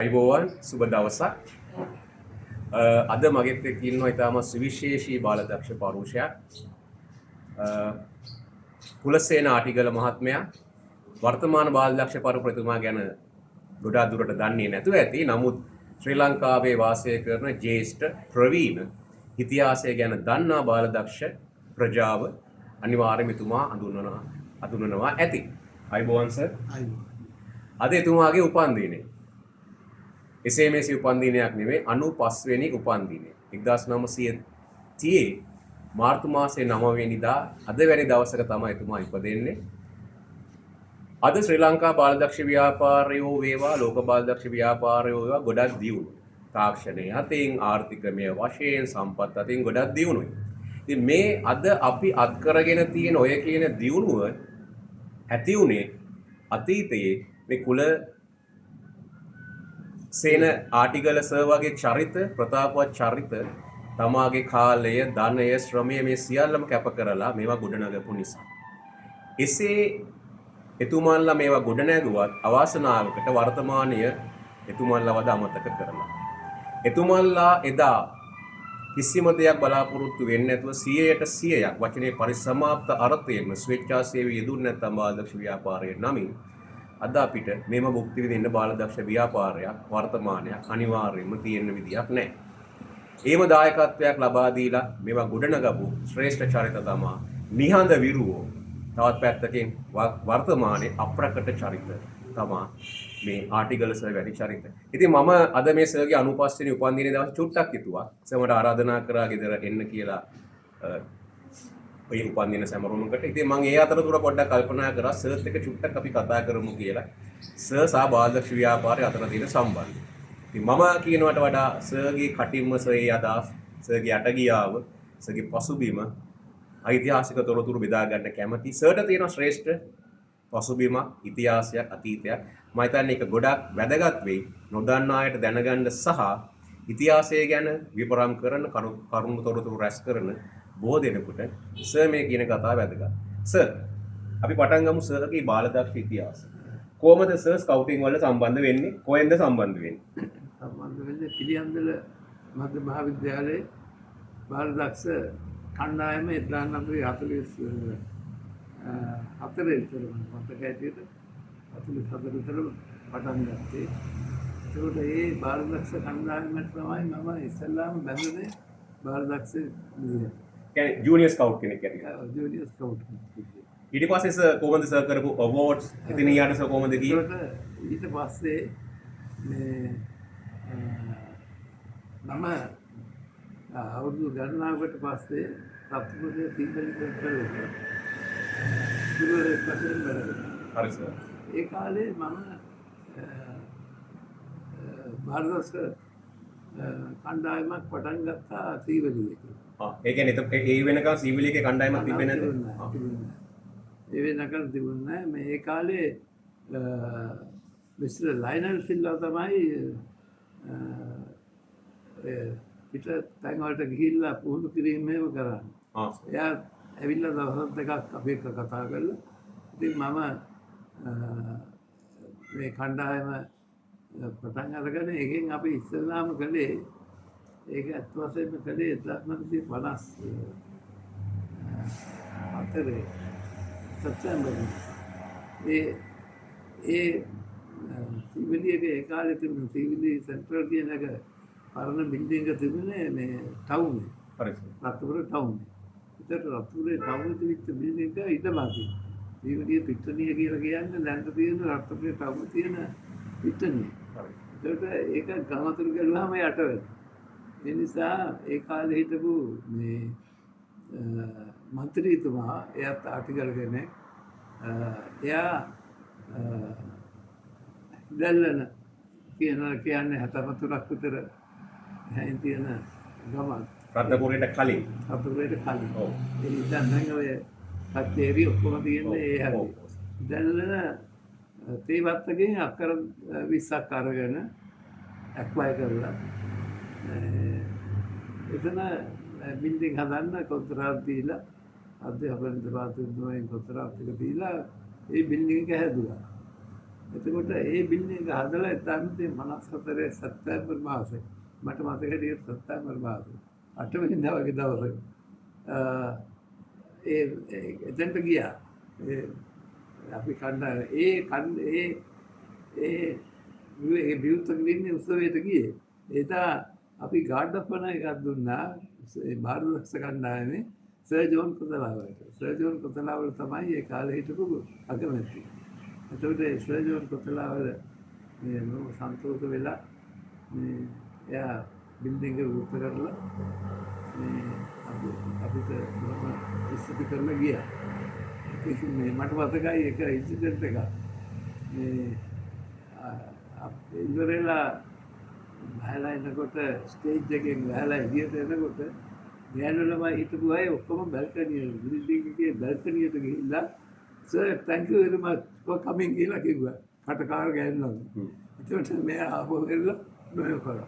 අයිබෝවන් සුබ දවසක්. අද මගෙත් එක්ක ඉන්නවා ඊටම සුවිශේෂී බාලදක්ෂ පෞරුෂයක්. කුලසේන ආටිගල මහත්මයා වර්තමාන බාලදක්ෂ පරපුරතුමා ගැන ගොඩාක් දුරට දන්නේ නැතුව ඇති. නමුත් ශ්‍රී ලංකාවේ වාසය කරන ජ්‍යෙෂ්ඨ ප්‍රවීණ ඉතිහාසය ගැන දන්නා බාලදක්ෂ ප්‍රජාව අනිවාර්යයෙන්ම එතුමා අඳුනනවා ඇති. අයිබෝවන් සර්. අද එතුමාගේ උපන්දිනය. එසේ මෙසේ උපන්දිනයක් නෙවෙයි 95 වෙනි උපන්දිනය. 1930 මාර්තු මාසයේ 9 වෙනිදා අද වැනි දවසක තමයි එතුමා ඉපදෙන්නේ. අද ශ්‍රී ලංකා බාලදක්ෂ ව්‍යාපාරයෝ වේවා ලෝක බාලදක්ෂ ව්‍යාපාරයෝ වේවා ගොඩක් දියුණු. තාක්ෂණය අතින් ආර්ථිකමය වශයෙන් සම්පත් අතින් ගොඩක් දියුණුයි. ඉතින් මේ අද අපි අත් කරගෙන තියෙන ඔය කියන දියුණුව ඇති උනේ අතීතයේ මේ කුල සේන ආටිගල සර් වගේ චරිත ප්‍රතාපවත් චරිත තමාගේ කාලය ධනය ශ්‍රමය මේ සියල්ලම කැප කරලා මේවා ගොඩනගපු නිසා. එසේ එතුමන්ලා මේවා ගොඩනැගුවත් අවාසනාවකට වර්තමානීය එතුමන්ලා වද අමතක කරලා. එතුමන්ලා එදා කිසිම දෙයක් බලාපොරොත්තු වෙන්නේ නැතුව 100% වචනේ පරිසමාප්ත අර්ථයෙන්ම ස්වේච්ඡාසේවී යෙදුන්නේ නැත්නම් බාලදක්ෂ ව්‍යාපාරයේ නමින් අද අපිට මේම භුක්ති විඳින්න බාලදක්ෂ ව්‍යාපාරයක් වර්තමානයක් අනිවාර්යයෙන්ම තියෙන විදියක් නැහැ. ඒම දායකත්වයක් ලබා දීලා මේවා ගොඩනගපු ශ්‍රේෂ්ඨ චරිත තමා නිහඬ විරුවෝ. තවත් පැත්තකින් වර්තමානයේ අප්‍රකට චරිත තමා මේ ආටිගල සර් වැඩි චරිත. ඉතින් මම අද මේ සර්ගේ 95 වෙනි උපන්දිනයේ දවස් චුට්ටක් හිතුවා. සර්ට ආරාධනා කරා ගෙදර එන්න කියලා ඔය උපන්දින සැමරුමකට. ඉතින් මම ඒ අතරතුර පොඩ්ඩක් කල්පනා කරා සර්ත් එක්ක චුට්ටක් අපි කතා කරමු කියලා. සර් සහ බාලදක්ෂ ව්‍යාපාරය අතර තියෙන සම්බන්ධය. ඉතින් මම කියනවට වඩා සර්ගේ කටින්ම සර්ගේ අදහස්, සර්ගේ අටගියාව, සර්ගේ පසුබිම ඓතිහාසික තොරතුරු බෙදා ගන්න කැමති. සර්ට තියෙන ශ්‍රේෂ්ඨ පසුබිම ඉතිහාසයක් අතීතයක්. මම හිතන්නේ ඒක ගොඩක් වැදගත් වෙයි. නොදන්නා අයට දැනගන්න සහ ඉතිහාසය ගැන විපරම් කරන කරුණු තොරතුරු රැස් කරන බොහෝ දෙනෙකුට සර් මේ කියන කතාව වැදගත්. සර් අපි පටන් ගමු සර්ගේ බාලදක්ෂ ඉතිහාසය. කොහොමද සර් ස්කවුටින් වල සම්බන්ධ වෙන්නේ? කොහෙන්ද සම්බන්ධ වෙන්නේ? සම්බන්ධ වෙන්නේ පිළියන්දල මධ්‍ය මහාවිද්‍යාලයේ බාලදක්ෂ කණ්ඩායම 1944 විතර මතක ඇටියට 44 විතර පටන් ගත්තේ. ඒකට ඒ බාලදක්ෂ කණ්ඩායමට තමයි මම ඉස්සෙල්ලාම බැඳුනේ බාලදක්ෂ කියන්නේ ජූනියර් ස්කවුට් කෙනෙක් ඇටියට. Junior scout. ඊට පස්සේ සර් කොහොමද සර් කරපු අවෝඩ්ස් ඉතින් ඊට සර් කොහොමද ගියේ? ඊට පස්සේ මේ මම අවුරුදු ගණනාවකට පස්සේ රත්නපුරේ තිබෙන කරලා හරි සර්. ඒ කාලේ මම බාලදක්ෂ කණ්ඩායමක් පටන් ගත්තා සීවලියේ. ඒ කියන්නේ ඒ වෙනකන් සීවලියේ කණ්ඩායමක් තිබෙන්නේ නැද්ද? ඒ වෙනකන් තිබුණේ නැහැ. මේ ඒ කාලේ මිස්ටර් ලයනල් සිල්වා තමයි පිට තැන් වලට ගිහිල්ලා පුහුණු කිරීම මේව කරන්නේ. එයා ඇවිල්ලා දවස් දෙකක් අපි එක්ක කතා කරලා ඉතින් මම මේ කණ්ඩායම පටන් අරගෙන එකෙන් අපි ඉස්සෙල්ලාම කළේ ඒක ඇත්ත වශයෙන්ම කළේ 1954 සැප්තැම්බර් ඒ සීවලියේ ඒ කාලේ තිබුණ සීවලි සෙන්ට්‍රල් කියන එක පරණ බිල්ඩින් එක තිබුණේ මේ ටවුන් එක. හරි. රත්නපුර ටවුන්. ඒකට රත්නපුරේ ටවුන් තිබිච්ච බිල්ඩින් එක ඉඩමාකි. සීවලියේ පිට්ටනිය කියලා කියන්නේ දැන් තියෙන රත්නපුරේ ටවුන් තියෙන පිට්ටනිය. හරි. ඒකට ඒක ගමතුරු ගලුවාම යට වෙනවා. ඒ නිසා ඒ කාලේ හිටපු මේ මන්ත්‍රීතුමා එයාත් ආටිගල කෙනෙක්. එයා දැල්ලන කියන්නේ 74ක් විතර හැයින් තියෙන ගමක්. රත්නපුරේට කලින්. රත්නපුරේට කලින්. ඔව්. ඒ නිසා දැන් ඔය කච්චේරි ඔක්කොම තියෙන්නේ ඒ හැටි. දැල්ලන තේවත්තකින් අක්කර 20ක් අරගෙන ඇක්වයර් කරලා එතන බිල්ඩින් හදන්න කොන්ත්‍රාත් දීලා අධ්‍යාපන දෙපාර්තමේන්තුවෙන් කොන්ත්‍රාත් එක දීලා ඒ බිල්ඩින් එක හැදුවා. එතකොට ඒ බිල්ඩින් එක හදලා 1954 සැප්තැම්බර් මාසේ මට මතක හිටියට සැප්තැම්බර් මාසේ 8 වෙනිදා වගේ දවසක එතෙන්ට ගියා. අපි කණ්ඩායම ඒ විවෘත ග්‍රීන් උත්සවයට ගියේ. එදා අපි ගාඩ් ඔෆ් ඔනර් එකක් දුන්නා ඒ භාරතදක්ෂ කණ්ඩායමේ සර් ජෝන් කොතලාවලට. සර් ජෝන් කොතලාවල තමයි ඒ කාලේ හිටපු අගමැති. එතකොට සර් ජෝන් කොතලාවල මේ සන්තෝෂ වෙලා මේ එයා බිල්ඩින් එක උත්තර කරලා මේ අපිට ස්තුති කරලා ගියා. මේ මට මතකයි එක ඉන්සිඩන්ට් එකක්. මේ ඉවරලා බහලා එනකොට ස්ටේජ් එකෙන් බහලා එළියට එනකොට ගෑනු ළමයි හිටපු අය ඔක්කොම බල්කනිය බිල්ඩින් එකේ බල්කනියට ගිහිල්ලා sir thank you very much for coming කියලා කිව්වා. කටකාර ගෑනු ළමයි. ඒකට මෙයා ආපහු එල්ල නොය කරා.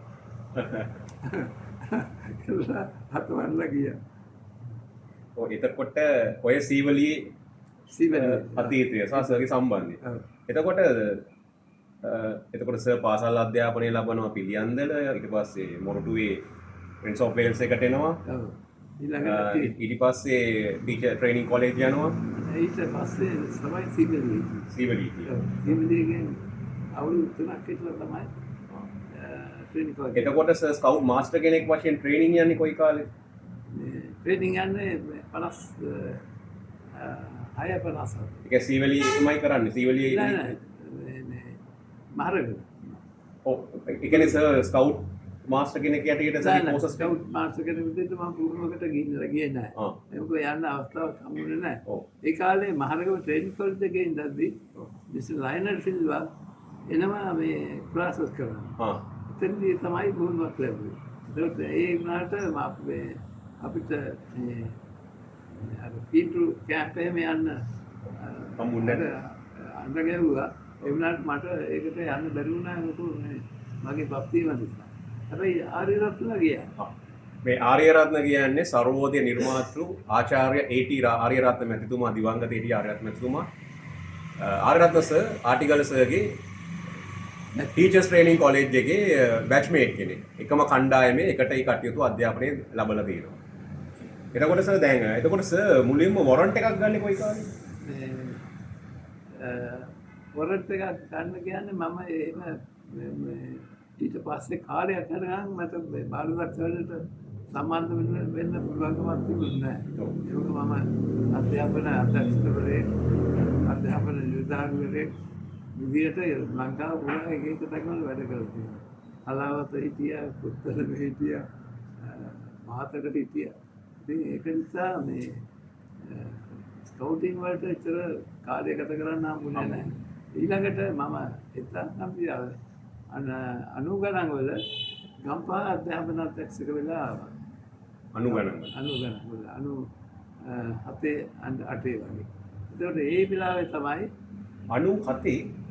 කියලා හතවන්න ගියා. එතකොට ඔය සීවලී අතීතය සහ සර්ගේ සම්බන්ධය. එතකොට සර් පාසල් අධ්‍යාපනය ලබනවා පිළියන්දල ඊට පස්සේ මොරටුවේ ප්‍රින්ස් ඔෆ් වේල්ස් එකට එනවා. ඊට පස්සේ ටීචර් ට්‍රේනින් කොලෙජ් යනවා. ඊට පස්සේ තමයි සීවලීගෙන් අවුරුදු 3ක් විතර තමයි ට්‍රේනින් කොලෙජ්. එතකොට සර් ස්කවුට් මාස්ටර් කෙනෙක් වශයෙන් ට්‍රේනින් යන්නේ කොයි කාලේ? ට්‍රේනින් යන්නේ 56 ඒක සීවලීමයි කරන්නේ. සීවලී මහරගම. ඔව් ඒ කියන්නේ සර් ස්කවුට් මාස්ටර් කෙනෙක් යටියට සර් කෝසස් ස්කවුට් මාස්ටර් කෙනෙක් විදිහට මම පුරුමකට ගියේ නැහැ. ඒක යන්න අවස්ථාවක් හම්බුනේ නැහැ. ඒ කාලේ මහරගම ට්‍රේනින් කොලෙජ් එකේ ඉඳද්දි මිස්ටර් ලයනල් සිල්වා එනවා මේ ක්ලාසස් කරනවා. එතනදී තමයි පුරුමක් ලැබුවේ. ඒ වුණාට අපිට මේ අර පීටරු කැම්ප් එකේ යන්න හම්බුනේ අඬ ගැව්වා. ඒ වුණාට මට ඒකට යන්න බැරි වුණා. මොකද මගේ භක්තිය නිසා. හැබැයි ආර්යරත්න ගියා. මේ ආර්යරත්න කියන්නේ සර්වෝදය නිර්මාතෘ ආචාර්ය ඒ.ටී. ආර්යරත්න මැතිතුමා දිවංගත ඒ.ටී. ආර්යරත්න මැතිතුමා ආර්යරත්න සර් ආටිගල සර්ගේ ටීචර්ස් ට්‍රේනින් කොලෙජ් එකේ බැච්මේට් කෙනෙක්. එකම කණ්ඩායමේ එකට ඒ කටයුතු අධ්‍යාපනය ලබලා තියෙනවා. එතකොට සර් එතකොට සර් මුලින්ම වොරන්ට් එකක් ගන්න කොයි කාලේ? වොරන්ට් එකක් ගන්න කියන්නේ මම එහෙම ඊට පස්සේ කාලයක් යනකම් මට බාලදක්ෂ වලට සම්බන්ධ වෙන්න පුළුවන්කමක් තිබුණේ නැහැ. ඒක මම අධ්‍යාපන අධ්‍යක්ෂකවරයෙක් අධ්‍යාපන නිලධාරිවරයෙක් විදියට ලංකාව පුරා එක තැන්වල වැඩ කරලා තියෙනවා. අලාවත හිටියා, පුත්තල හිටියා, මහතට හිටියා. ඉතින් ඒක නිසා මේ ස්කවුටින් වලට ඉතර කාර්ය ගත කරන්න හම්බුනේ නැහැ. ඊළඟට මම 90 ගණන් වල ගම්පහ අධ්‍යාපන අධ්‍යක්ෂක වෙලා ආවා. 90 වල 97 8 වගේ. ඒතකොට ඒ වෙලාවේ තමයි 97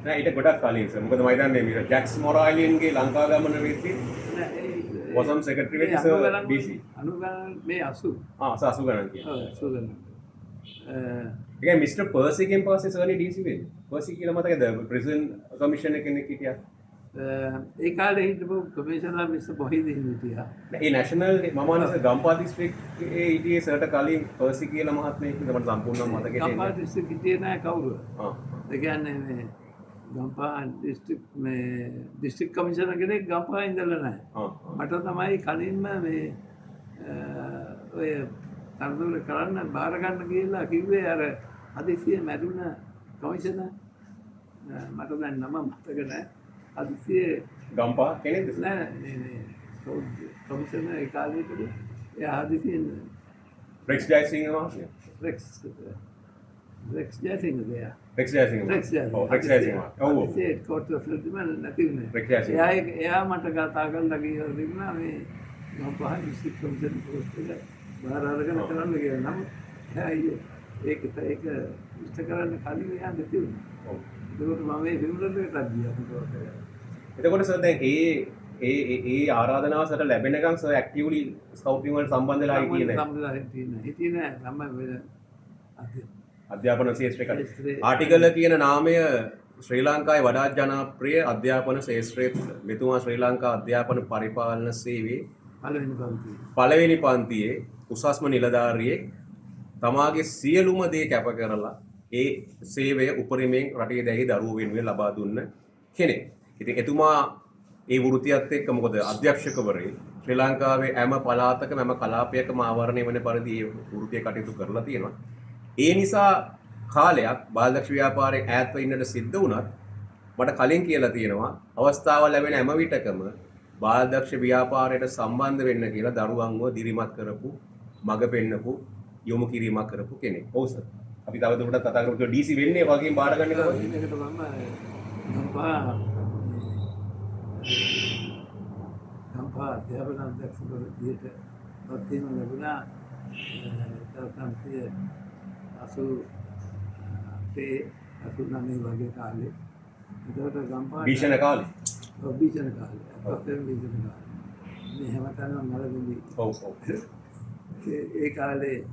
නෑ ඊට ගොඩක් කලින් සර්. මොකද මම හිතන්නේ මේ ජැක්ස් මොරාලියන්ගේ ලංකා ගමන වෙද්දී වසම් සෙක්‍රටරි වෙච්ච සර් DC 90 ගණන් මේ 80 80 ගණන් කියන්නේ. ඔව් 80 ගණන්. ඒ මිස්ටර් පර්සිගෙන් පස්සේ සර්නි DC වෙන්නේ. පර්සි කියලා මතකද? ප්‍රිසන් කමිෂනර් කෙනෙක් හිටියා. ඒ කාලේ හිටපු කමිෂනර් මිස්ටර් මොහිදින් හිටියා. ඒ නැෂනල් මම අනස ගම්පා දිස්ත්‍රික්කයේ හිටියේ සර්ට කලින් පර්සි කියලා මහත්මයෙක් ඉඳලා මට සම්පූර්ණව මතකෙට එන්නේ. ගම්පා දිස්ත්‍රික්ක හිටියේ නෑ කවුරු. ඒ කියන්නේ මේ ගම්පා දිස්ත්‍රික් කමිෂනර් කෙනෙක් ගම්පා ඉඳලා නෑ. මට තමයි කලින්ම මේ ඔය තනතුර කරන්න බාර ගන්න කියලා කිව්වේ අර හදිසියෙ මැදුන කමිෂනර් මට දැන් නම මතක නෑ. හදිසියෙ ගම්පා කෙනෙක්ද? නෑ මේ කමිෂනර් ඒ කාලේ තිබුණේ. එයා හදිසියෙන් රෙක්ස් ජයසිංහ මහත්මයා. රෙක්ස් ජයසිංහ දෙයා. රෙක්ස් ජයසිංහ. ඔව් රෙක්ස් ජයසිංහ. ඔව්. ඒ කෝට් ඔෆ් ෆිල්ඩ්මන් නැතිනේ. රෙක්ස් ජයසිංහ. එයා මට කතා කරලා ගිහින් තිබුණා මේ ගම්පහ දිස්ත්‍රික් කමිෂනර් පොස්ට් එක බාර අරගෙන කරන්න කියලා. නම් ඒක ඉෂ්ට කරන්න කලින් එයා දෙතිවුණා. ඔව්. ඒකට මම මේ ෆිල්ම්ලන්ඩ් එකට ගියා. එතකොට සර් දැන් ඒ ආරාධනාව සරට ලැබෙනකන් සර් ඇක්ටිව්ලි ස්කවුටින් වලට සම්බන්ධ වෙලා හිටියේ නැහැ. හිටියේ නැහැ. අධ්‍යාපන ශාස්ත්‍රයකට ශාස්ත්‍රයේ ආටිගල කියන නාමය ශ්‍රී ලංකාවේ වඩාත් ජනප්‍රිය අධ්‍යාපන ශාස්ත්‍රයේ මෙතුමා ශ්‍රී ලංකා අධ්‍යාපන පරිපාලන සේවයේ පළවෙනි පන්තියේ පළවෙනි පන්තියේ උසස්ම නිලධාරියෙක් තමාගේ සියලුම දේ කැප කරලා ඒ සේවය උපරිමයෙන් රටේ දැයි දරුවෝ වෙනුවෙන් ලබා දුන්න කෙනෙක්. ඉතින් එතුමා ඒ වෘත්තියත් එක්ක මොකද අධ්‍යක්ෂකවරේ ශ්‍රී ලංකාවේ හැම පළාතකම හැම කලාපයකම ආවරණය වෙන පරිදි ඒ වෘත්තිය කටයුතු කරලා තියෙනවා. ඒ නිසා කාලයක් බාලදක්ෂ ව්‍යාපාරයෙන් ඈත්ව ඉන්නට සිද්ධ වුණත් මට කලින් කියලා තියෙනවා අවස්ථාව ලැබෙන හැම විටකම බාලදක්ෂ ව්‍යාපාරයට සම්බන්ධ වෙන්න කියලා දරුවන්ව දිරිමත් කරපු මඟ පෙන්නපු යොමු කිරීමක් කරපු කෙනෙක්. ඔව් සර්. අපි තවදුරටත් කතා කරමු. DC වෙන්නේ වගේම බාර ගන්න එක වගේ. ඒකට ගම්පා අධ්‍යාපන අධ්‍යක්ෂකවරු විදියට පත් වීම ලැබුණා 1989 වගේ කාලේ. ඒකට ගම්පා භීෂණ කාලේ. භීෂණ කාලේ. අපතේ භීෂණ කාලේ. මේ හැමතැනම මලබිඳි. ඔව් ඔව්. ඒ කාලේ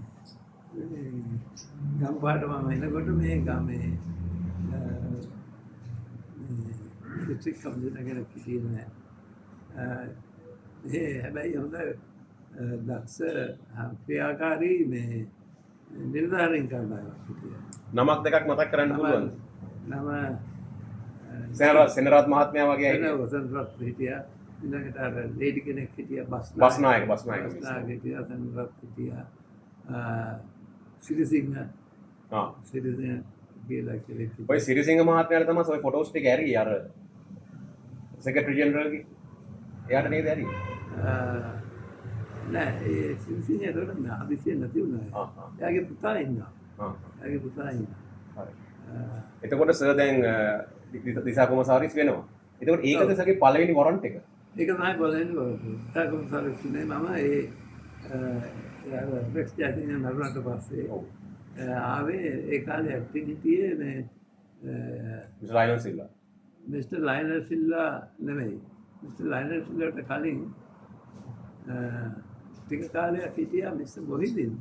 ගම්පාට මම එනකොට මේ ගමේ ඩිස්ට්‍රික් කමිෂනර් කෙනෙක් හිටියේ නෑ. හැබැයි හොඳ දක්ෂ ක්‍රියාකාරී මේ නිලධාරීන් කරනවා හිටියා. නමක් දෙකක් මතක් කරන්න පුළුවන්ද? නම සෙනරත් මහත්මයා වගේ එන වසන්තරත් හිටියා. ඊළඟට අර ලේඩි කෙනෙක් හිටියා බස්නායක හිටියා සෙනරත් හිටියා. සිරිසිංහ සිරිසිංහ කියලා කෙනෙක් ඔය සිරිසිංහ මහත්මයාට තමයි ඔය ෆොටෝස් ටික ඇරියේ අර සෙක්‍රටරි ජෙනරල්ගේ එයාට නේද ඇරියේ නෑ ඒ සිරිසිංහ ඒකට හදිසියෙන් නැති වුණා. එයාගේ පුතා ඉන්නවා. එයාගේ පුතා ඉන්නවා. හරි. එතකොට සර් දැන් දිසා කොමසාරිස් වෙනවා. එතකොට ඒකද සර්ගේ පළවෙනි වොරන්ට් එක? ඒක තමයි පළවෙනි වොරන්ට් එක. දිසා කොමසාරිස් නේ මම රෙක්ස් ජාතින නරුණට පස්සේ ආවේ ඒ කාලේ ඇක්ටිව් හිටියේ මේ mister Lionel Silva. Mister Lionel Silva නෙමෙයි. මිස්ටර් ලයනල් සිල්ලාට කලින් ටික කාලයක් හිටියා mister Mohideen.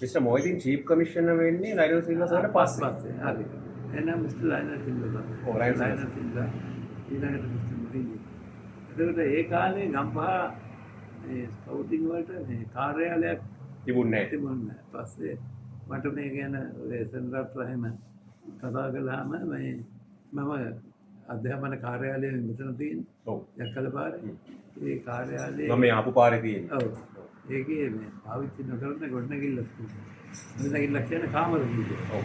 Mister Mohideen chief commissioner වෙන්නේ ලයනල් සිල්ලා සර්ට පස්සේ. හරි. එහෙනම් මිස්ටර් ලයනල් සිල්ලා තමයි. ඔව් ලයනල් සිල්ලා ඊළඟට මිස්ටර් මොහිදින්. එතකොට ඒ කාලේ ගම්පහ මේ ස්කවුටින් වලට මේ කාර්යාලයක් තිබුණේ නැහැ. පස්සේ මට මේ ගැන සෙනරත් රහිම කතා කළාම මම අධ්‍යාපන කාර්යාලයේ මෙතන තියෙන. ඔව්. යක්කල පාරේ. ඒ කාර්යාලයේ මම මේ ආපු පාරේ තියෙන. ඔව්. ඒකේ මේ පාවිච්චි නොකරන ගොඩනැගිල්ලක් තියෙනවා. ගොඩනැගිල්ලක් කියන්නේ කාමර විදියට. ඔව්.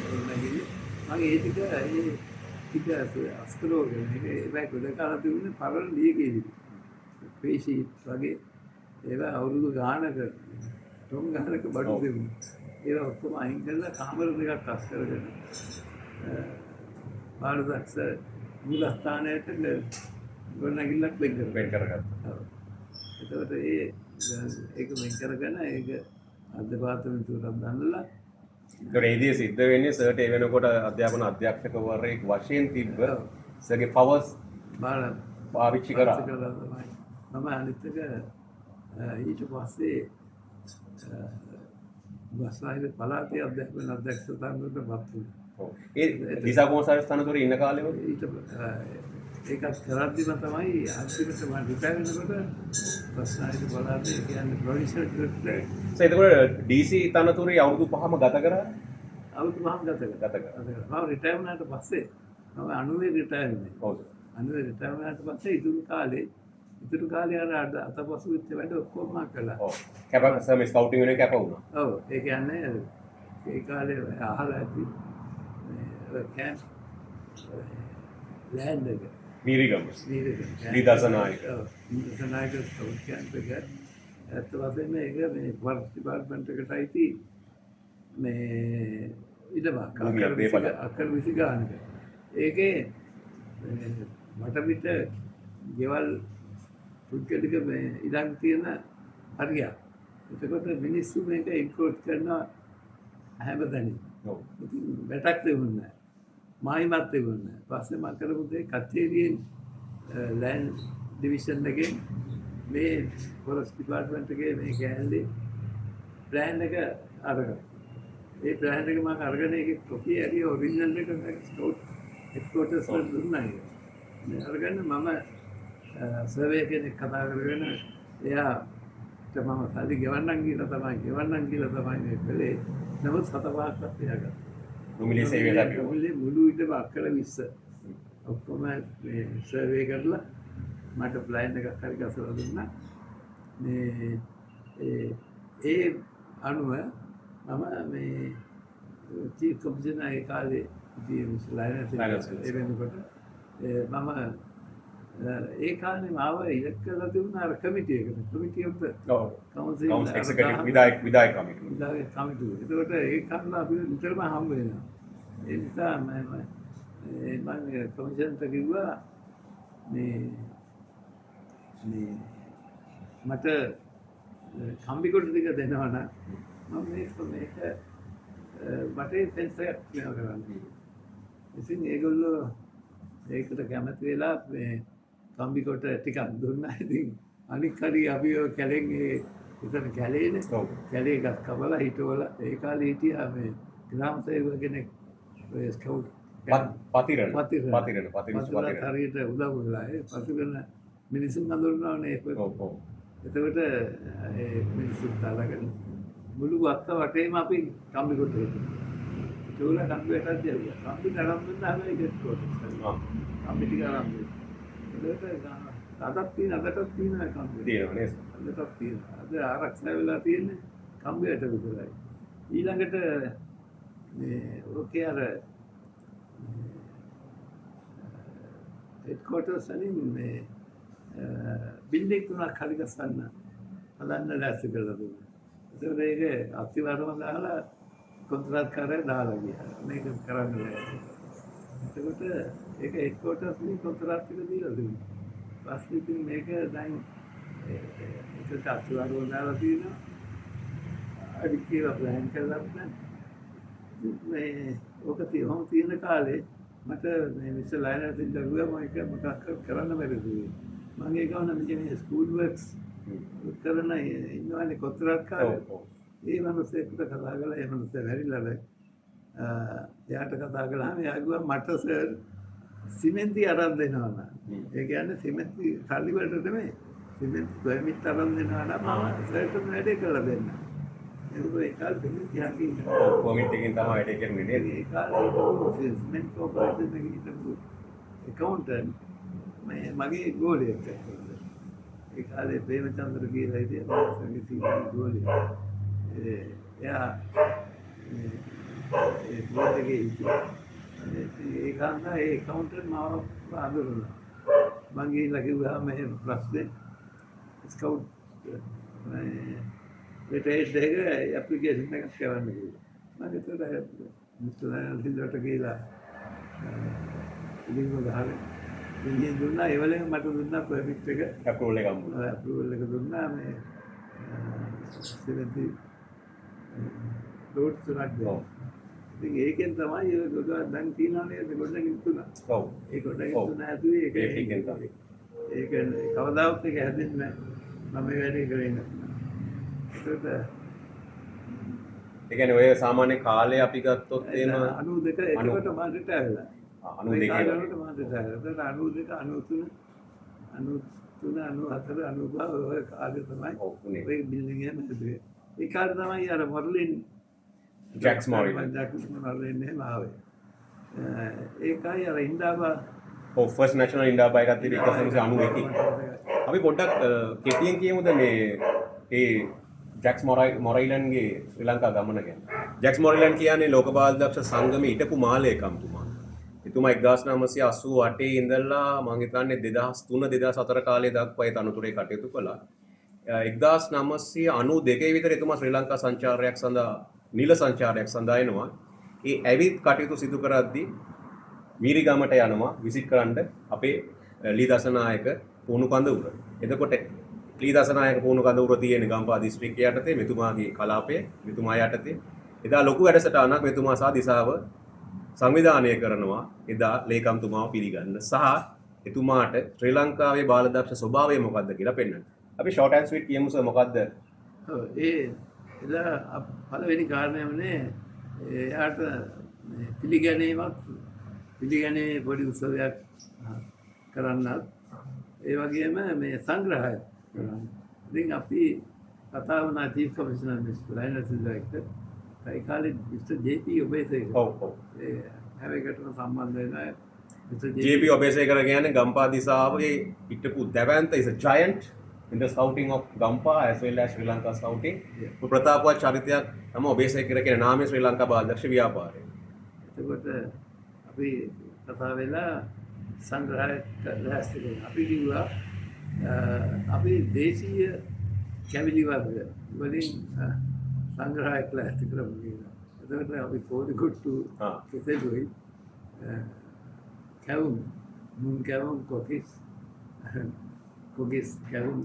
ගොඩනැගිල්ල. මම ඒ ටික අස්කලෝගෙන ඒක ගොඩ කාලා තිබුණේ පරණ ලියකේදී. පේශී වගේ ඒවා අවුරුදු ගානක තොම් ගානක බඩු දෙමු. ඒවා ඔක්කොම අයින් කරලා කාමර දෙකක් අස් කරගෙන බාලදක්ෂ මූලස්ථානයට ගොඩනැගිල්ලක් වෙන් කරගත්තා. එතකොට ඒක වෙන් කරගෙන ඒක අධ්‍යාපනතුරක් දන්නලා ඒකේදී සිද්ධ වෙන්නේ සර්ට ඒ වෙනකොට අධ්‍යාපන අධ්‍යක්ෂකවරයෙක් වශයෙන් තිබ්බ සර්ගේ පවර්ස් බාල පාවිච්චි කරා. මම අනිත් එක ඊට පස්සේ බස්නාහිර පළාතේ අධ්‍යාපන අධ්‍යක්ෂතාවකට පත් වුණා. ඔව්. ඒ දිසා කොමසාරිස් තනතුරේ ඉන්න කාලේ වල ඊට ඒකත් කරද්දිම තමයි අන්තිමට මම රිටයර් වෙනකොට බස්නාහිර පළාතේ කියන්නේ ප්‍රොවින්ෂල් ඩිරෙක්ටර්. එතකොට DC තනතුරේ අවුරුදු 5ම ගත කරා. අවුරුදු 5ක් ගත කරා. මම රිටයර් වුණාට පස්සේ මම 90 රිටයර් වුණේ. ඔව්. 90 රිටයර් වුණාට පස්සේ ඉතුරු කාලේ අර අතපසු වෙච්ච වැඩ ඔක්කොම කළා. ඔව්. කැප සර් ස්කවුටින් වෙනුවෙන් කැප වුණා. ඔව්. ඒ කියන්නේ ඒ කාලේ අහලා ඇති කැම්ප් ලෑන්ඩ් එක මීරිගම. දසනායක ස්කවුට් කැම්ප් එක ඇත්ත වශයෙන්ම ඒක මේ වර්ක් ඩිපාර්ට්මන්ට් එකට අයිති මේ ඉඩමක් අක්කර 20 ගානක. ඒකේ මට පිට ගෙවල් පුද්ගලික මේ ඉඩම් තියෙන හරියක්. එතකොට මිනිස්සු මේක ඉන්ක්ලූඩ් කරනවා හැමතැනින්. ඔව්. ඉතින් වැටක් තිබුණේ නැහැ. මායිමත් තිබුණේ නැහැ. පස්සේ මම කරපු දේ කච්චේරියෙන් ලෑන්ඩ් ඩිවිෂන් එකෙන් මේ ෆොරස්ට් ඩිපාර්ට්මන්ට් එකේ මේ කැලේ ප්ලෑන් එක අරගෙන ඒ ප්ලෑන් එක මම අරගෙන ඒකේ කොපි ඇරිය ඔරිජිනල් එක ස්කවුට් හෙඩ්ක්වෝටර්ස් වල දුන්නා ඒක. මේ අරගෙන මම සර්වේ කෙනෙක් කතා කරගෙන එයාට මම සල්ලි ගෙවන්නම් කියලා තමයි මේ කළේ. නමුත් 7-5ක්වත් එයා ගත්තා. රුමිලේ සේවය ලැබුවා. රුමිලේ මුළු ඉඩම අක්කර 20. ඔක්කොම මේ සර්වේ කරලා මට ප්ලෑන් එකක් හරි ගසලා දුන්නා. මේ ඒ අනුව මම මේ චීෆ් කමිෂනර් ඒ කාලේ ඒ වෙනකොට මම ඒ කාලේ මාව ඉලක්ක කරලා තිබුණා අර කමිටි එකට. කමිටි ඔෆ් කවුන්සිල් එක්සිකියුටිව් විදායක කමිටුව. කමිටුව. ඒකට ඒ කාලේ අපි නිතරම හම්බ වෙනවා. ඒ නිසා මම කමිෂන්ට කිව්වා මේ මට කම්බිකොට ටික දෙනවා නම් මම මේක බටේ ෆෙන්ස් එකක් මේව කරන්න. ඉතින් ඒගොල්ලෝ ඒකට කැමති වෙලා මේ කම්බිකොට ටිකක් දුන්නා. ඉතින් අනික් හරි අපි ඔය කැලෙන් එතන කැලේනේ. කැලේ එකක් කපලා හිටවලා ඒ කාලේ හිටියා මේ ග්‍රාම සේවක කෙනෙක් ඔය ස්කවුට් පතිරණ හරියට උදව් වෙලා ඒ පතිරණ මිනිසුන් අඳුරනවානේ ඒක. එතකොට ඒ මිනිස්සුත් අල්ලගෙන මුළු වත්ත වටේම අපි කම්බිකොට හිටියා. ඒක කම්බියටත් දෙවුවා. කම්බි තරම් දුන්නා හැබැයි හෙඩ්ක්වෝටර්ස්. කම්බි ටික අරන් දුන්නා. අදටත් තියෙනවා කම්බි. තියෙනවා නේද? අදටත් තියෙනවා. අද ආරක්ෂා වෙලා තියෙන්නේ කම්බියට විතරයි. ඊළඟට මේ ඔකේ අර හෙඩ්ක්වෝටර්ස් වලින් මේ බිල්ඩින් 3ක් හරි ගස්සන්න හදන්න ලෑස්ති කරලා දුන්නා. ඒක අතිවරම දාලා කොන්ත්‍රාත්කාරය දාලා ගියා. මේක කරන්න බැහැ. එතකොට ඒක හෙඩ්ක්වෝටර්ස් වලින් කොන්ත්‍රාත් එක දීලා දුන්නා. ඊපස්සේ ඉතින් මේක දැන් ඒක අතිවරම දාලා තියෙනවා. අඩි කියලා ප්ලෑන් කරලා මේ ඔක තියෙන කාලේ මට මේ මිස්ටර් ලයනල්ට දරුවා මම එක මොකක් කරන්න බැරිද මම ඒක වුණා මේ ස්කූල් වර්ක්ස් කරන ඉන්නවනේ කොන්ත්‍රාත්කාරයෝ ඒ මනුස්සයෙක්ට කතා කළා ඒ මනුස්සයා වැරිලා එයාට කතා කළාම එයා කිව්වා මට සර් සිමෙන්ති අරන් දෙනවා නම් ඒ කියන්නේ සිමෙන්ති සල්ලි වලට නෙමෙයි සිමෙන්ති පර්මිට් අරන් දෙනවා නම් මම සර්ට වැඩේ කරලා දෙන්න. ඒ කාලේ සිමෙන්ති හංගින්න කොමිට් එකකින් තමයි වැඩේ කරන්නේ නේද? ඒ කාලේ සිමෙන්ති කෝපරේෂන් එකේ හිටපු accountant මගේ ගෝලියෙක් ඇත්තට. ඒ කාලේ ප්‍රේමචන්ද්‍ර කියලා හිටියා සංගීත ගෝලියෙක්. එයා ඒ ගෝලියගේ හිටියා. ඒ කාන්තා ඒ accountant මාව ආදරුණා. මං ගිහිල්ලා කිව්වා මේ ප්‍රශ්නේ ස්කවුට් රිටේට් එක ඇප්ලිකේෂන් එකක් කරන්න කිව්වා. මම ඒකට මිස්ටර් ලයනල්ට ගිහිල්ලා ඉලිංග ගහලා ඉන්නේ දුන්නා ඒ වෙලෙම මට දුන්නා පර්මිට් එක අප්‍රූවල් එක දුන්නා මේ 70 රෝඩ් තුනක් ගියා. ඉතින් ඒකෙන් තමයි ඒ ගොඩක් දැන් තියනවා නේද ගොඩනගින් තුන. ඔව්. ඒ ගොඩනගින් තුන ඇතුලේ ඒකෙන් තමයි. ඒක කවදාවත් ඒක හැදෙන්නේ නැහැ. මම මේ වැඩේ කරේ නැහැ. ඒ කියන්නේ ඔය සාමාන්‍ය කාලේ අපි ගත්තොත් එහෙම 92 එතකොට මම රිටයර් වෙලා. 92 මම රිටයර්. එතකොට 92 93 94 95 ඔය කාලේ තමයි ඔය බිල්ඩින් එක හැදුවේ. ඒ කාලේ තමයි අර මොර්ලින් ජැක්ස් මොරිලන් එහෙම ආවේ. ඒකයි අර ඉන්දාබා ඔව් ෆස්ට් නැෂනල් ඉන්ඩාබා එකක් තිබ්බ 1991. අපි පොඩ්ඩක් කෙටියෙන් කියමුද මේ ඒ ජැක්ස් මොරයිලන්ගේ ශ්‍රී ලංකා ගමන ගැන. ජැක්ස් මොරයිලන් කියන්නේ ලෝක බාලදක්ෂ සංගමේ හිටපු මාලේකම්තුමා. එතුමා 1988 ඉඳලා මම හිතන්නේ 2003 2004 කාලේ දක්වා ඒ තනතුරේ කටයුතු කළා. 1992 විතර එතුමා ශ්‍රී ලංකා සංචාරයක් සඳහා නිල සංචාරයක් සඳහා එනවා. ඒ ඇවිත් කටයුතු සිදු කරද්දී මීරිගමට යනවා විසිට් කරන්න අපේ ලී දසනායක පුහුණු කඳවුර. එතකොට ලී දසනායක පුහුණු කඳවුර තියෙන ගම්පහ දිස්ත්‍රික්කය යටතේ මෙතුමාගේ කලාපය මෙතුමා යටතේ එදා ලොකු වැඩසටහනක් මෙතුමා සහ දිසාව සංවිධානය කරනවා එදා ලේකම්තුමාව පිළිගන්න සහ එතුමාට ශ්‍රී ලංකාවේ බාලදක්ෂ ස්වභාවය මොකක්ද කියලා පෙන්වන්න. අපි ෂෝට් ඇන්ඩ් ස්වීට් කියමු සර් මොකක්ද? ඒ එදා පළවෙනි කාරණය වුණේ එයාට පිළිගැනීමේ පොඩි උත්සවයක් කරන්නත් ඒ වගේම මේ සංග්‍රහයක් කරන්න. ඉතින් අපි කතා වුණා චීෆ් කමිෂනර් මිස්ටර් ලයනල් සිල්වා එක්ක. ඒ කාලේ මිස්ටර් ජේ.පී. ඔබේසේකර. ඔව්. ඒ හැම එකටම සම්බන්ධ වෙන මිස්ටර් ජේ.පී. ඔබේසේකර කියන්නේ ගම්පා දිසාවේ හිටපු දැවැන්ත is a giant in the scouting of Gampa as well as Sri Lanka scouting. ප්‍රතාපවත් චරිතයක් තමයි ඔබේසේකර කියන නාමය ශ්‍රී ලංකා බාලදක්ෂ ව්‍යාපාරය. එතකොට අපි කතා වෙලා සංග්‍රහයක් ලෑස්ති කරනවා. අපි කිව්වා අපි දේශීය කැවිලි වර්ග වලින් සංග්‍රහයක් ලෑස්ති කරමු කියලා. එතකොට අපි කෝඩිකොට්ටු කෙසෙලුයි කැවුම් මුන් කැවුම් කොකිස් කැවුම්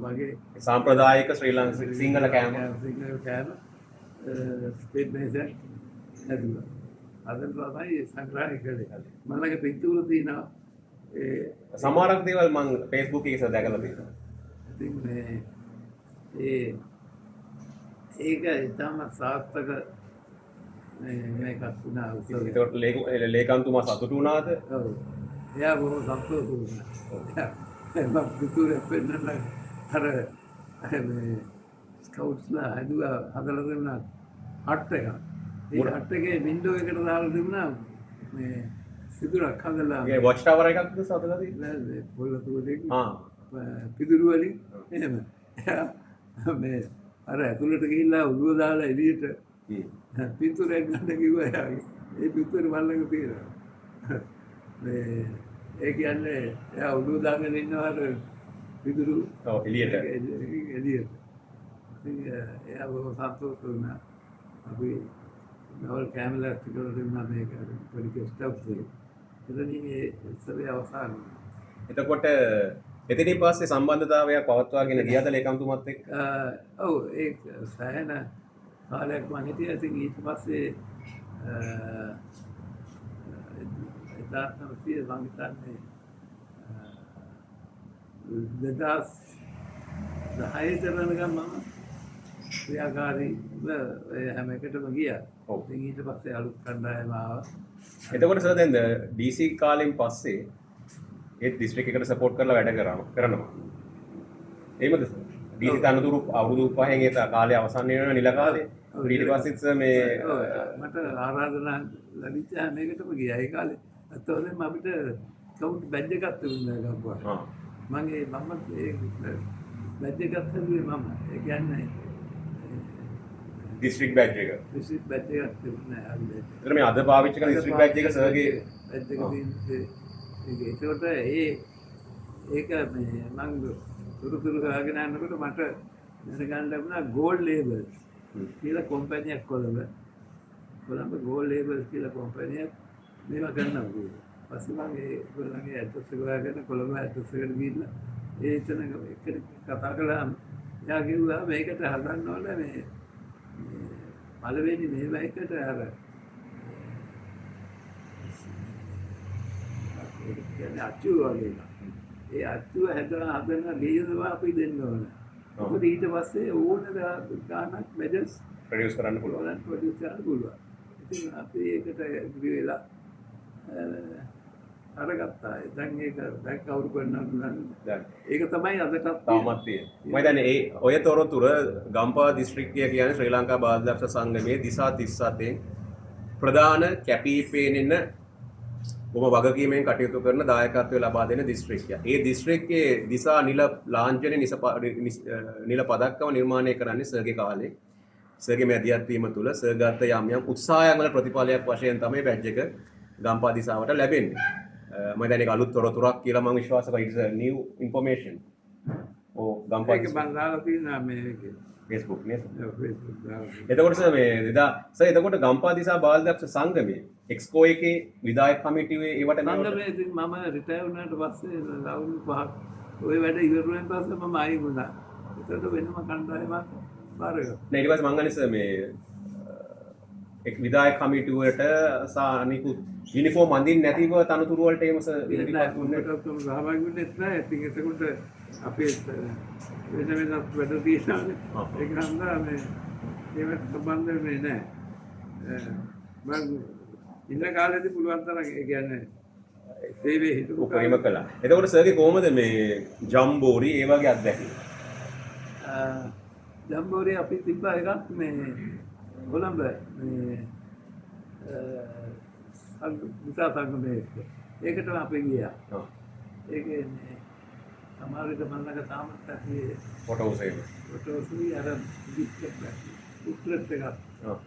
වගේ සාම්ප්‍රදායික ශ්‍රී ලංකා සිංහල කෑම ස්ටේට් මේසක් හැදුවා. අදට තමයි සංග්‍රහය කළේ. මම ළඟ පින්තූර තියෙනවා. සමහරක් දේවල් මම Facebook එකේ දැකලා තියෙනවා. ඉතින් ඒක ඉතාම සාර්ථක මේකක් වුණා උත්සවයක්. ඒකට ලේකම්තුමා සතුටු වුණාද? ඔව්. එයා බොහොම සතුටු වුණා. මම පින්තූරයක් පෙන්නලා අර මේ ස්කවුට්ස්ලා හදලා දුන්නා හට් එකක්. ඒ හට් එකේ වින්ඩෝ එකට දාලා තිබුණා මේ සිදුරක් හදලා ඒ වොච් ටවර් එකක්ද සතලා තියෙන්නේ? පොළතුලෙන් පිදුරු වලින් එහෙම. මේ අර ඇතුළට ගිහිල්ලා උළුව දාලා එළියට පින්තූරයක් ගන්න කිව්වා එයාගේ. ඒ පින්තූර මල්ලක තියෙනවා. මේ ඒ කියන්නේ එයා උළුව දාගෙන ඉන්නවා අර පිදුරු එළියට. එළියට. ඉතින් එයා බොහොම සතුටු වුණා. අපි නවල් කැමලා ටිකවල දෙන්නා මේක පොඩි ගෙස්ට් හවුස් එකේ. එතනින් ඒ උත්සවය අවසන් වුණා. එතකොට එතනින් පස්සේ සම්බන්ධතාවයක් පවත්වාගෙන ගියාද ලේකම්තුමත් එක්ක? ඔව් ඒ සෑහෙන කාලයක් මම හිටියා. ඉතින් ඊට පස්සේ 1900 මම හිතන්නේ 2010 තරනකම් මම ක්‍රියාකාරීව හැම එකටම ගියා. ඉතින් ඊට පස්සේ අලුත් කණ්ඩායම ආවා. එතකොට සර් දැන් DC කාලෙන් පස්සේ ඒ දිස්ත්‍රික් එකට සපෝට් කරලා වැඩ කරනවා. එහෙමද සර්? DC තනතුරු අවුරුදු 5න් ඒ කාලේ අවසන් වෙනවා නිල කාලේ. ඊට පස්සෙත් සර් මේ මට ආරාධනා ලැබිච්ච හැම එකටම ගියා ඒ කාලේ. අතෝලෙම අපිට කවුන්ට් බැජ් එකක් තිබුණා ගම්පුවා. මම ඒ බැජ් එකක් හදුවේ මම. ඒ කියන්නේ දිස්ත්‍රික් බැජ් එක. දිස්ත්‍රික් බැජ් එකක් තිබුණා හරියට. ඒතර මේ අද පාවිච්චි කරන දිස්ත්‍රික් බැජ් එක සර්ගේ බැජ් එක තියෙන්නේ. ඒකට ඒක මේ මම තුරු ගාගෙන යනකොට මට දැනගන්න ලැබුණා ගෝල්ඩ් ලේබල්ස් කියලා කම්පැනියක් කොළඹ ගෝල්ඩ් ලේබල්ස් කියලා කම්පැනියක් මේවා කරනවා කියලා. පස්සේ මම ඒගොල්ලන්ගේ ඇඩ්‍රස් එක හොයාගෙන කොළඹ ඇඩ්‍රස් එකට ගිහිල්ලා එතන එක්කෙනෙක් කතා කළාම එයා කිව්වා මේකට හදන්න ඕන මේ පළවෙනි මේවා එකට අර කියන්නේ අච්චුව වගේ. ඒ අච්චුව හදන ගේනවා අපි දෙන්න ඕන. මොකද ඊට පස්සේ ඕන ගානක් මෙජර්ස් ප්‍රොඩියුස් කරන්න පුළුවන්. ඉතින් අපි ඒකට ඉතිරි වෙලා අරගත්තා. දැන් කවුරු කරනවා ඒක තමයි අදටත් තාමත් තියෙන්නේ. මම දැන් ඔය තොරතුර ගම්පා දිස්ත්‍රික්කය කියන්නේ ශ්‍රී ලංකා බාලදක්ෂ සංගමයේ දිසා 37න් ප්‍රධාන කැපී පෙනෙන වගකීමෙන් කටයුතු කරන දායකත්වය ලබා දෙන දිස්ත්‍රික්කය. ඒ දිස්ත්‍රික්කයේ දිසා නිල ලාංඡනයේ නිල පදක්කම නිර්මාණය කරන්නේ සර්ගේ කාලේ. සර්ගේ මැදිහත් වීම තුළ සර් ගත්ත යම් උත්සාහයන් වල ප්‍රතිඵලයක් වශයෙන් තමයි බැජ් එක ගම්පා දිසාවට ලැබෙන්නේ. මම දැන් ඒක අලුත් තොරතුරක් කියලා මම විශ්වාස කරා. it's a new information. ඔව් ගම්පා ඒක මම දාලා තියෙනවා මේකේ Facebook නේ. Facebook දාලා. එතකොට සර් මේ එතකොට ගම්පා දිසා බාලදක්ෂ සංගමයේ එක්ස්කෝ එකේ විධායක කමිටුවේ ඒවට සංගමයේ ඉතින් මම රිටයර් වුණාට පස්සේ අවුරුදු 5ක් ওই වැඩ ඉවර වුණාන් පස්සේ මම ආයෙ වුණා. ඒකට වෙනම කණ්ඩායමක් බාර ගත්තා. ඊට පස්සේ මම අහන්නේ සර් මේ එක් විධායක කමිටුවට අනිකුත් යුනිෆෝම් අඳින්න නැතිව තනතුරු වලට එහෙම සර් සහභාගී වෙන්නේ නැහැ. ඉතින් එතකොට අපේ වෙන වෙනත් වැඩ තියෙනවා. ඒක හන්දා මේ ඒවට සම්බන්ධ වෙන්නේ නැහැ. මම ඉන්න කාලෙදී පුළුවන් තරම් ඒ කියන්නේ සේවයේ හිටපු උපරිම කළා. එතකොට සර්ගේ කොහොමද මේ ජම්බෝරි ඒ වගේ අත්දැකීම්? ජම්බෝරේ අපි තිබ්බා එකක් මේ කොළඹ මේ මුසා සංගමයේ ඒකට අපි ගියා. ඔව්. ඒකේ මේ සමහර විට මම ළඟ තාමත් ඇති ෆොටෝස් එක. ෆොටෝස්ලි අර උත්තරත් එකක්. ඔව්.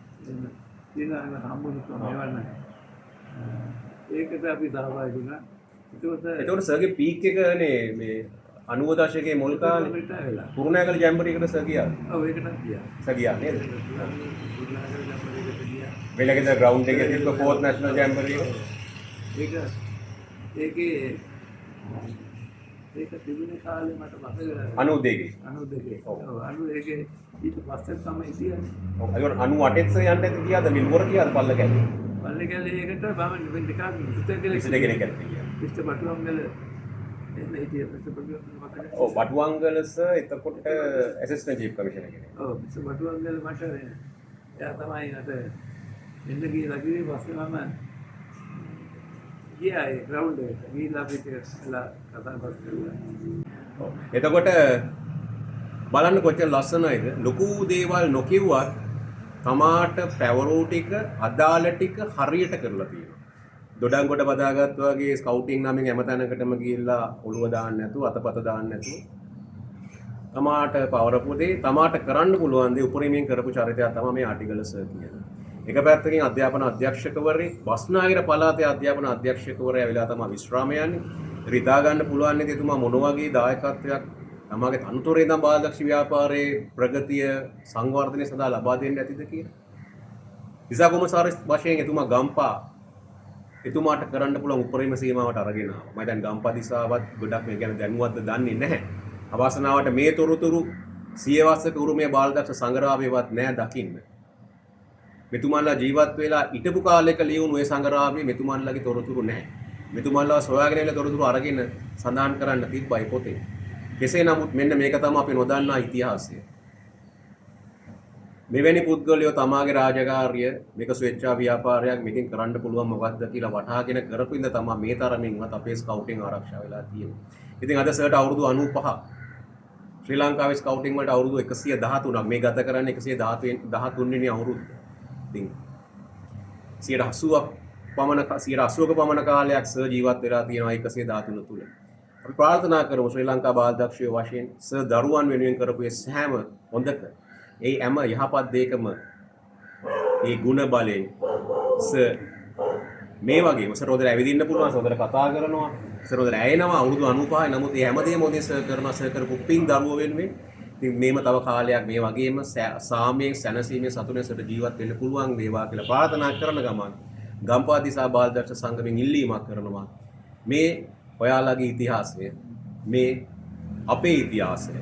දිනන හම්බුනොත් මේවන්න. ඒකට අපි සහභාගී වුණා. එතකොට සර්ගේ පීක් එකනේ මේ 90 දශකයේ මුල් කාලේ ඒකට වෙලා. කුරුණෑගල ජැම්බරි එකට සර් ගියා. ඔව් ඒකටත් ගියා. සර් ගියා නේද? කුරුණෑගල ජම්බරේකට ගියා. වෙලකද ග්‍රවුන්ඩ් එකේ තිබ්බ ෆෝර්ත් නැෂනල් ජැම්බරි එක. ඒක තිබුණේ කාලේ මට මතක 92. 92. ඔව්. ඔව් 92 ඊට පස්සේ තමයි ඉතියන්නේ. ඔව්. ඒක 98 ස යන්න ඇති ගියාද මිල්වර ගියාද පල්ල කැලේ? පල්ලේකැලේ ඒකට මම දෙකක් විස්තර විසිට කෙනෙක් ඇති. විස්තර බටුවංගල එන්න හිටිය විස්තර බටුවංගල මතකයි. ඔව් බටුවංගල සර් එතකොට ඇසිස්ටන්ට් චීෆ් කමිෂනර් කෙනෙක්. ඔව් විස්තර බටුවංගල මට එයා තමයි මට එන්න කියලා කිව්වේ පස්සේ මම ගියා ඒ ග්‍රවුන්ඩ් එකට. ගිහිල්ලා අපිට එලා කතා බස් කළා. ඔව්. එතකොට බලන්න කොච්චර ලස්සනයිද ලොකු දේවල් නොකිව්වත් තමාට පැවරූ ටික අදාළ ටික හරියට කරලා තියෙනවා. දොඩංගොඩ බදාගත්තු වගේ ස්කවුටින් නමින් හැම තැනකටම ගිහිල්ලා ඔළුව දාන්න නැතුව අතපත දාන්න නැතුව තමාට පවරපු දේ තමාට කරන්න පුළුවන් දේ උපරිමයෙන් කරපු චරිතයක් තමයි මේ ආටිගල සර් කියන්නේ. එක පැත්තකින් අධ්‍යාපන අධ්‍යක්ෂකවරේ බස්නාහිර පළාතේ අධ්‍යාපන අධ්‍යක්ෂකවරයා වෙලා තමයි විශ්‍රාම යන්නේ. රිතා ගන්න පුළුවන් නේද එතුමා මොන වගේ දායකත්වයක් තමාගේ තනතුරේ ඉඳන් බාලදක්ෂ ව්‍යාපාරයේ ප්‍රගතිය සංවර්ධනය සඳහා ලබා දෙන්න ඇතිද කියලා. ඉසා කොමසාරිස් වශයෙන් එතුමා ගම්පා එතුමාට කරන්න පුළුවන් උපරිම සීමාවට අරගෙන ආවා. මම දැන් ගම්පා දිසාවත් ගොඩක් මේ ගැන දැනුවත්ද දන්නේ නැහැ. අවසනාවට මේ තොරතුරු සියවසක උරුමයේ බාලදක්ෂ සංග්‍රහයේවත් නැහැ දකින්න. මෙතුමාලා ජීවත් වෙලා හිටපු කාලයක ලියුණු ඒ සංග්‍රහයේ මෙතුමාලාගේ තොරතුරු නැහැ. මෙතුමාලා සොයාගෙන ඉන්න තොරතුරු අරගෙන සඳහන් කරන්න තිබ්බයි පොතේ. කෙසේ නමුත් මෙන්න මේක තමයි අපි නොදන්නා ඉතිහාසය. මෙවැනි පුද්ගලයෝ තමාගේ රාජකාරිය මේක ස්වේච්ඡා ව්‍යාපාරයක් මේකෙන් කරන්න පුළුවන් මොකක්ද කියලා වටහාගෙන කරපු ඉඳ තමයි මේ තරමින්වත් අපේ ස්කවුටින් ආරක්ෂා වෙලා තියෙන්නේ. ඉතින් අද සර්ට අවුරුදු 95. ශ්‍රී ලංකාවේ ස්කවුටින් වලට අවුරුදු 113ක් මේ ගත කරන්නේ 113 වෙනි අවුරුද්ද. ඉතින් 80ක් පමණ කාලයක් සර් ජීවත් වෙලා තියෙනවා 113 තුල. අපි ප්‍රාර්ථනා කරමු ශ්‍රී ලංකා බාලදක්ෂයෝ වශයෙන් සර් දරුවන් වෙනුවෙන් කරපු ඒ සෑම හොඳක ඒ හැම යහපත් දෙයකම ඒ ගුණ බලයෙන් සර් මේ වගේම සර් හොඳට ඇවිදින්න පුළුවන් සර් හොඳට කතා කරනවා සර් හොඳට ඇයෙනවා අවුරුදු 95යි නමුත් ඒ හැමදේම හොඳින් සර් කරනවා සර් කරපු පින් දරුවෝ වෙනුවෙන් ඉතින් මේම තව කාලයක් මේ වගේම සාමයෙන් සැනසීමේ සතුටෙන් සර් ජීවත් වෙන්න පුළුවන් වේවා කියලා ප්‍රාර්ථනා කරන ගමන් ගම්පා දිසා බාලදක්ෂ සංගමෙන් ඉල්ලීමක් කරනවා මේ ඔයාලගේ ඉතිහාසය මේ අපේ ඉතිහාසය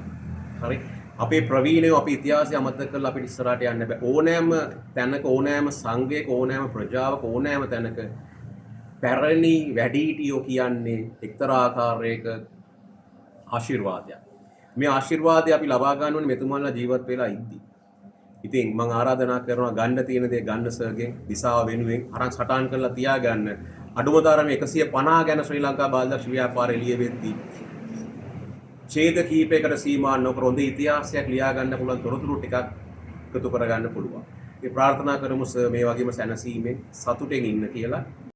හරි අපේ ප්‍රවීණයෝ අපේ ඉතිහාසය අමතක කරලා අපිට ඉස්සරහට යන්න බෑ ඕනෑම තැනක ඕනෑම සංඝයක ඕනෑම ප්‍රජාවක ඕනෑම තැනක පැරණි වැඩිහිටියෝ කියන්නේ එක්තරා ආකාරයක ආශිර්වාදයක් මේ ආශිර්වාදය අපි ලබා ගන්න ඕනේ මෙතුමන්ලා ජීවත් වෙලා ඉද්දි ඉතින් මම ආරාධනා කරනවා ගන්න තියෙන දේ ගන්න සර්ගෙන් දිසාව වෙනුවෙන් අරන් සටහන් කරලා තියාගන්න අඩුම තරමේ 150 ගැන ශ්‍රී ලංකා බාලදක්ෂ ව්‍යාපාරය ලියවෙද්දී ඡේද කීපයකට සීමා නොකර හොඳ ඉතිහාසයක් ලියා ගන්න පුළුවන් තොරතුරු ටිකක් එකතු කර ගන්න පුළුවන්. ඒ ප්‍රාර්ථනා කරමු සර් මේ වගේම සැනසීමෙන් සතුටෙන් ඉන්න කියලා.